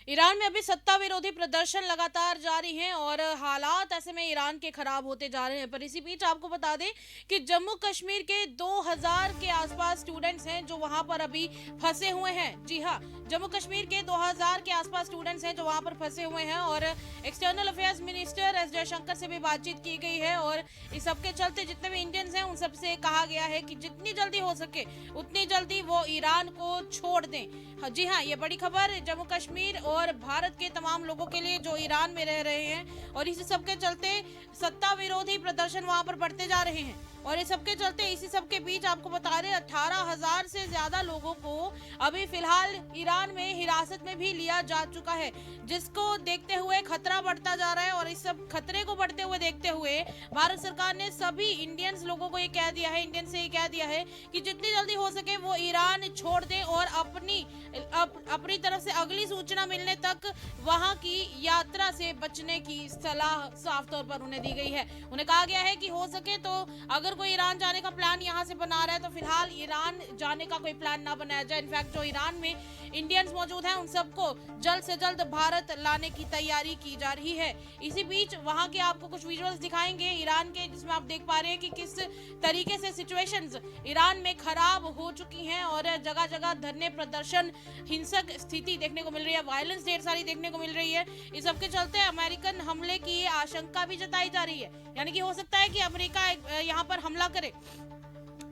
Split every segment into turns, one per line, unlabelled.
Iran में अभी सत्ता विरोधी प्रदर्शन लगातार जारी हैं और हालात ऐसे में ईरान के खराब होते जा रहे हैं। पर इसी बीच आपको बता दें कि जम्मू कश्मीर के 2000 के आसपास स्टूडेंट्स हैं जो वहां पर अभी फंसे हुए हैं। जी हाँ, जम्मू कश्मीर के 2000 के आसपास स्टूडेंट्स हैं जो वहां पर फंसे हुए हैं और external affairs minister S Jaishankar से भी बातचीत की गई है और इस सबके चलते जितने भी इंडियंस हैं उन सबसे कहा गया है कि जितनी जल्दी हो सके उतनी जल्दी वो ईरान को छोड़ दें। जी हाँ, ये बड़ी खबर जम्मू कश्मीर और भारत के तमाम लोगों के लिए जो ईरान में रह रहे हैं और इसी सब के चलते सत्ता विरोधी प्रदर्शन वहां पर बढ़ते जा रहे हैं। और इस सब के चलते इसी सब के बीच आपको बता रहे 18,000 से ज्यादा लोगों को अभी फिलहाल ईरान में हिरासत में भी लिया जा चुका है, जिसको देखते हुए खतरा बढ़ता जा रहा है। और इस सब खतरे को बढ़ते हुए देखते हुए भारत सरकार ने सभी इंडियंस लोगों को ये कह दिया है, इंडियन से ये कह दिया है कि जितनी जल्दी हो सके वो ईरान छोड़ दें और अपनी तरफ से अगली सूचना मिलने तक वहां की यात्रा से बचने की सलाह साफ तौर पर उन्हें दी गई है। उन्हें कहा गया है कि हो सके तो अगर कोई ईरान जाने का प्लान यहां से बना रहा है तो फिलहाल ईरान जाने का कोई प्लान ना बनाया जाए। इनफैक्ट जो ईरान में इंडियंस मौजूद हैं उन सबको जल्द से जल्द भारत लाने की तैयारी की जा रही है। इसी बीच वहां के आपको कुछ विजुअल्स दिखाएंगे ईरान के, जिसमें आप देख पा रहे हैं कि किस तरीके से सिचुएशंस ईरान में खराब हो चुकी हैं और जगह जगह धरने प्रदर्शन हिंसक स्थिति देखने को मिल रही है, वायलेंस ढेर सारी देखने को मिल रही है। इस सबके चलते अमेरिकन हमले की आशंका भी जताई जा रही है, यानी कि हो सकता है कि अमेरिका यहाँ पर हमला करे।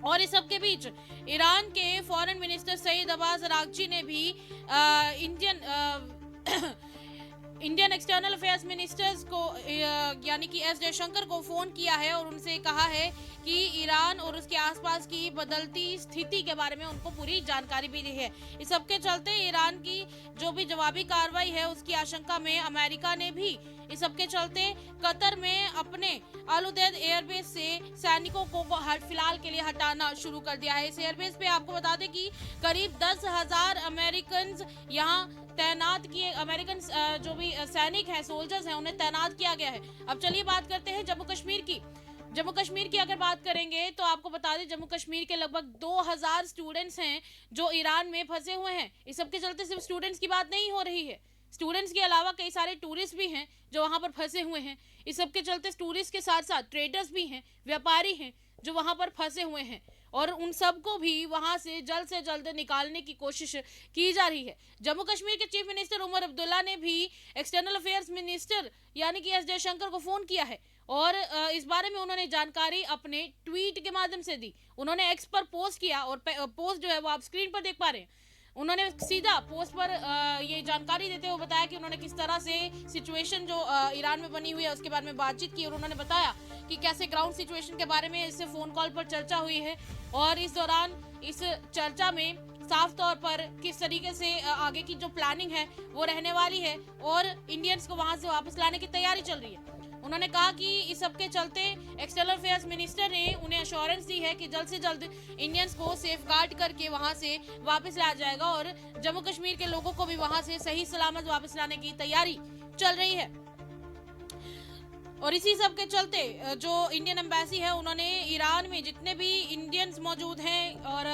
और इस सब के बीच ईरान के foreign minister Saeed Abbas Araghchi ने भी इंडियन एक्सटर्नल अफेयर्स मिनिस्टर्स को यानी कि एस जयशंकर को फोन किया है और उनसे कहा है कि ईरान और उसके आसपास की बदलती स्थिति के बारे में उनको पूरी जानकारी भी दी है। इस सबके चलते ईरान की जो भी जवाबी कार्रवाई है उसकी आशंका में अमेरिका ने भी इस सबके चलते कतर में अपने अल उदैद एयरबेस से सैनिकों को फिलहाल के लिए हटाना शुरू कर दिया है। इस एयरबेस पे आपको बता दें कि करीब 10,000 अमेरिकन यहाँ तैनात किए, अमेरिकन जो भी सैनिक हैं, सोल्जर्स हैं, उन्हें तैनात किया गया है। अब चलिए बात करते हैं जम्मू कश्मीर की। जम्मू कश्मीर की अगर बात करेंगे तो आपको बता दें जम्मू कश्मीर के लगभग 2000 स्टूडेंट्स हैं जो ईरान में फंसे हुए हैं। इस सबके चलते सिर्फ स्टूडेंट्स की बात नहीं हो रही है, स्टूडेंट्स के अलावा कई सारे टूरिस्ट भी हैं जो वहां पर फंसे हुए हैं। इस सब के चलते टूरिस्ट के साथ साथ ट्रेडर्स भी हैं, व्यापारी हैं जो वहां पर फंसे हुए हैं और उन सबको भी वहां से जल्द निकालने की कोशिश की जा रही है। जम्मू कश्मीर के चीफ मिनिस्टर उमर अब्दुल्ला ने भी एक्सटर्नल अफेयर्स मिनिस्टर यानी कि एस जयशंकर को फोन किया है और इस बारे में उन्होंने जानकारी अपने ट्वीट के माध्यम से दी। उन्होंने एक्स पर पोस्ट किया और पोस्ट जो है वो आप स्क्रीन पर देख पा रहे हैं। उन्होंने सीधा पोस्ट पर ये जानकारी देते हुए बताया कि उन्होंने किस तरह से सिचुएशन जो ईरान में बनी हुई है उसके बारे में बातचीत की और उन्होंने बताया कि कैसे ग्राउंड सिचुएशन के बारे में इससे फोन कॉल पर चर्चा हुई है और इस दौरान इस चर्चा में साफ तौर पर किस तरीके से आगे की जो प्लानिंग है वो रहने वाली है और इंडियंस को वहां से वापस लाने की तैयारी चल रही है। उन्होंने कहा कि इस सब के चलते एक्सटर्नल अफेयर्स मिनिस्टर ने उन्हें अश्योरेंस दी है कि जल्द से जल्द इंडियंस को सेफ गार्ड करके वहां से वापस लाया जाएगा और जम्मू कश्मीर के लोगों को भी वहां से सही सलामत वापस लाने की तैयारी चल रही है। और इसी सब के चलते जो इंडियन एम्बेसी है उन्होंने ईरान में जितने भी इंडियंस मौजूद हैं और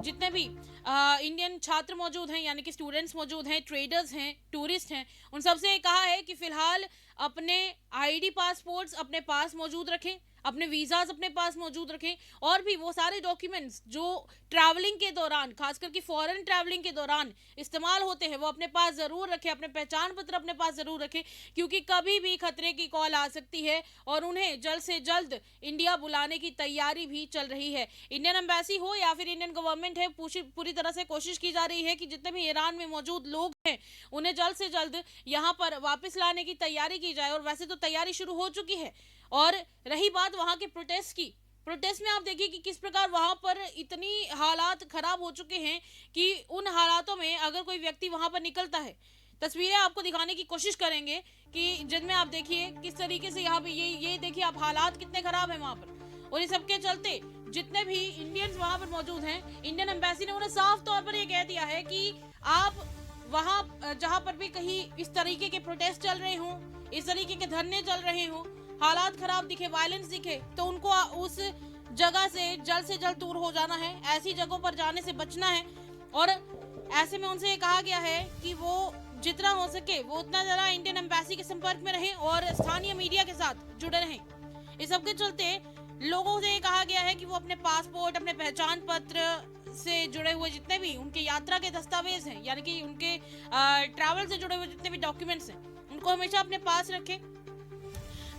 जितने भी इंडियन छात्र मौजूद हैं यानी कि स्टूडेंट्स मौजूद हैं, ट्रेडर्स हैं, टूरिस्ट हैं, उन सबसे कहा है कि फिलहाल अपने आईडी पासपोर्ट्स अपने पास मौजूद रखें, अपने वीज़ाज अपने पास मौजूद रखें और भी वो सारे डॉक्यूमेंट्स जो ट्रैवलिंग के दौरान, खासकर कि फॉरेन ट्रैवलिंग के दौरान इस्तेमाल होते हैं, वो अपने पास ज़रूर रखें, अपने पहचान पत्र अपने पास ज़रूर रखें क्योंकि कभी भी खतरे की कॉल आ सकती है और उन्हें जल्द से जल्द इंडिया बुलाने की तैयारी भी चल रही है। इंडियन एम्बेसी हो या फिर इंडियन गवर्नमेंट है, पूरी तरह से कोशिश की जा रही है कि जितने भी ईरान में मौजूद लोग हैं उन्हें जल्द से जल्द यहाँ पर वापस लाने की तैयारी की जाए और वैसे तो तैयारी शुरू हो चुकी है। और रही बात वहां के प्रोटेस्ट की, प्रोटेस्ट में आप देखिए कि किस प्रकार वहां पर इतनी हालात खराब हो चुके हैं कि उन हालातों में अगर कोई व्यक्ति वहां पर निकलता है, तस्वीरें आपको दिखाने की कोशिश करेंगे कि जिनमें आप देखिए किस तरीके से यहाँ पे ये देखिए आप हालात कितने खराब है वहां पर। और इस सबके चलते जितने भी इंडियंस वहां पर मौजूद हैं, इंडियन एम्बेसी ने उन्हें साफ तौर पर यह कह दिया है कि आप वहां जहां पर भी कहीं इस तरीके के प्रोटेस्ट चल रहे हों, इस तरीके के धरने चल रहे हों, हालात खराब दिखे, वायलेंस दिखे, तो उनको उस जगह से जल्द दूर हो जाना है, ऐसी जगहों पर जाने से बचना है। और ऐसे में उनसे ये कहा गया है कि वो जितना हो सके वो उतना ज़्यादा इंडियन एम्बेसी के संपर्क में रहें और स्थानीय मीडिया के साथ जुड़े रहें। इस सब के चलते लोगों से कहा गया है कि वो अपने पासपोर्ट, अपने पहचान पत्र से जुड़े हुए जितने भी उनके यात्रा के दस्तावेज हैं, यानी कि उनके ट्रैवल से जुड़े हुए जितने भी डॉक्यूमेंट्स हैं, उनको हमेशा अपने पास रखें।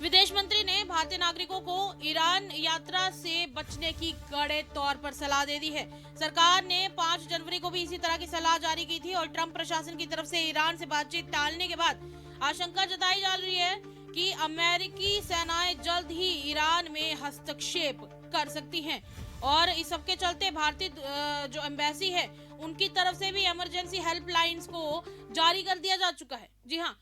विदेश मंत्री ने भारतीय नागरिकों को ईरान यात्रा से बचने की कड़े तौर पर सलाह दे दी है। सरकार ने 5 जनवरी को भी इसी तरह की सलाह जारी की थी और ट्रंप प्रशासन की तरफ से ईरान से बातचीत टालने के बाद आशंका जताई जा रही है कि अमेरिकी सेनाएं जल्द ही ईरान में हस्तक्षेप कर सकती हैं और इस सबके चलते भारतीय जो एम्बेसी है उनकी तरफ से भी इमरजेंसी हेल्पलाइंस को जारी कर दिया जा चुका है। जी हाँ,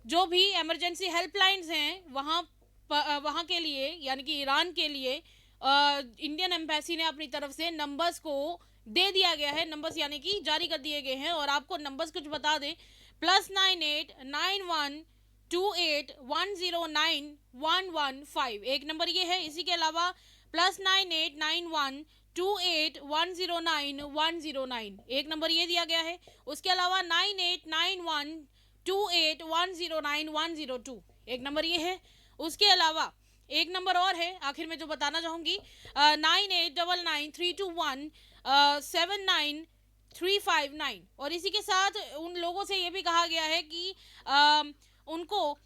जो भी इमरजेंसी हेल्पलाइंस हैं वहाँ के लिए, यानी कि ईरान के लिए इंडियन एम्बेसी ने अपनी तरफ से नंबर्स को दे दिया गया है। नंबर्स यानी कि जारी कर दिए गए हैं और आपको नंबर्स कुछ बता दें, +989128109115 एक नंबर ये है। इसी के अलावा +989128109109 एक नंबर ये दिया गया है। उसके अलावा 989128109102 एक नंबर ये है। उसके अलावा एक नंबर और है आखिर में जो बताना चाहूंगी, 989932179359 और इसी के साथ उन लोगों से ये भी कहा गया है कि उनको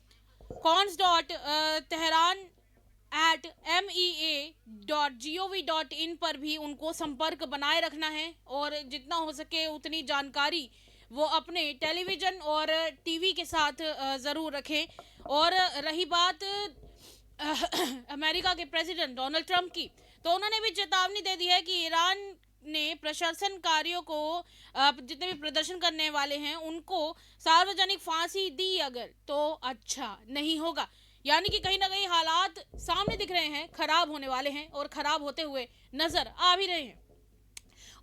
cons.tehran@mea.gov.in पर भी उनको संपर्क बनाए रखना है और जितना हो सके उतनी जानकारी वो अपने टेलीविज़न और टीवी के साथ ज़रूर रखें। और रही बात अमेरिका के प्रेसिडेंट डोनाल्ड ट्रंप की, तो उन्होंने भी चेतावनी दे दी है कि ईरान ने प्रदर्शनकारियों को, जितने भी प्रदर्शन करने वाले हैं उनको सार्वजनिक फांसी दी अगर तो अच्छा नहीं होगा। यानी कि कहीं ना कहीं हालात सामने दिख रहे हैं, खराब होने वाले हैं और खराब होते हुए नजर आ भी रहे हैं।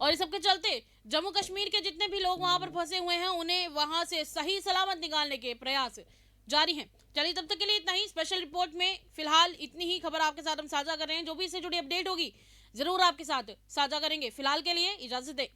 और इस सबके चलते जम्मू कश्मीर के जितने भी लोग वहां पर फंसे हुए हैं उन्हें वहां से सही सलामत निकालने के प्रयास जारी हैं। चलिए तब तक के लिए इतना ही। स्पेशल रिपोर्ट में फिलहाल इतनी ही खबर आपके साथ हम साझा कर रहे हैं। जो भी इससे जुड़ी अपडेट होगी जरूर आपके साथ साझा करेंगे। फिलहाल के लिए इजाजत दें।